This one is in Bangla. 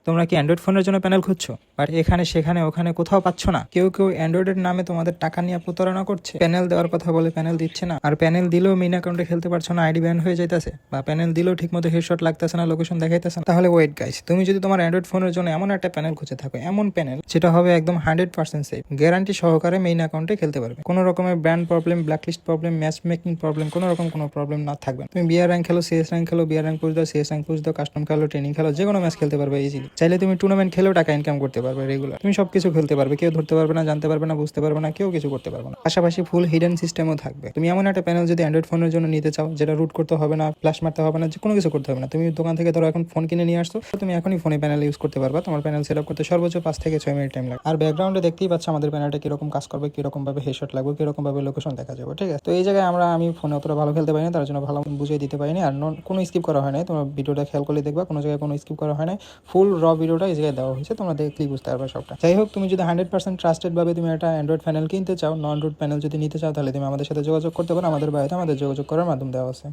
তোমরা কি অ্যান্ড্রয়েড ফোনের জন্য প্যানেল খুঁজছো, বাট এখানে সেখানে ওখানে কোথাও পাচ্ছ না? কেউ কেউ অ্যান্ড্রয়েডের নামে তোমাদের টাকা নিয়ে প্রতারণা করছে, প্যানেল দেওয়ার কথা বলে প্যানেল দিচ্ছে না, আর প্যানেল দিলেও মেইন অ্যাকাউন্টে খেলতে পারছো না, আইডি ব্যান হয়ে যাইতেছে, বা প্যানেল দিলেও ঠিকমতো হেডশট লাগতেছে না, লোকেশন দেখাইতেছে না। তাহলে ওয়েট গাইস, তুমি যদি তোমার অ্যান্ড্রয়েড ফোনের জন্য এমন একটা প্যানেল খুঁজে থাকো, এমন প্যানেল যেটা হবে একদম 100% সেফ, গ্যারান্টি সহকারে মেইন অ্যাকাউন্টে খেলতে পারবে, কোনো রকমের brand problem, blacklist problem, match making problem, কোনো রকম কোনো প্রবলেম না থাকবে। তুমি বিআর র্যাঙ্ক খেলো, সিএস র্যাঙ্ক খেলো, বিআর র্যাঙ্ক পুশ দাও, সিএস র্যাঙ্ক পুশ দাও, কাস্টম খেলো, ট্রেনিং খেলো, যে কোনো ম্যাচ খেলতে পারবে ইজিলি। চাইলে তুমি টুর্নামেন্ট খেলেও টাকা ইনকাম করতে পারবে রেগুলার। তুমি সবকিছু খেলতে পারবে, কেউ ধরতে পারবে না, জানতে পারবে না, বুঝতে পারবে না, কেউ কিছু করতে পারবে না। পাশাপাশি ফুল হিডেন সিস্টেমও থাকবে। তুমি এমন একটা প্যানেল যদি অ্যান্ড্রয়েড ফোনের জন্য নিতে চাও, যেটা রুট করতে হবে না, ফ্ল্যাশ মারতে হবে না, যে কোনো কিছু করতে হবে না, তুমি দোকান থেকে ধরো এখন ফোন কিনে নিয়ে আসছো, তুমি এখনই ফোনে প্যানেল ইউজ করতে পারবা। তোমার প্যানেল সেট আপ করতে সর্বোচ্চ 5 থেকে 6 মিনিট টাইম লাগে। আর ব্যাকগ্রাউন্ডে দেখতেই পাচ্ছ আমাদের প্যানেলটা কিরকম কাজ করবে, কিরকম ভাবে হেডশট লাগবে, কিরকম ভাবে লোকেশন দেখা যাবে, ঠিক আছে? তো এই জায়গায় আমি ফোনে অতটা ভালো খেলতে পারিনি, তার জন্য ভালো বুঝিয়ে দিতে পারিনি। আর কোনো স্কিপ করা হয় নাই, তোমার ভিডিওটা খেয়াল করলে দেখবা কোনো জায়গায় কোনো স্কিপ করা হয় নাই, ফুল ভিডিওটা এই জায়গায় দেওয়া হয়েছে, তোমরা দেখলেই বুঝতে পারবে সবটা। যাই হোক, তুমি যদি 100% ট্রাস্টেড ভাবে তুমি একটা অ্যান্ড্রয়েড প্যানেল কিনতে চাও, নন রুট প্যানেল যদি নিতে চাও, তাহলে তুমি আমাদের সাথে যোগাযোগ করতে পারো। আমাদের বাড়িতে আমাদের যোগাযোগ করার মাধ্যম দেওয়া আছে।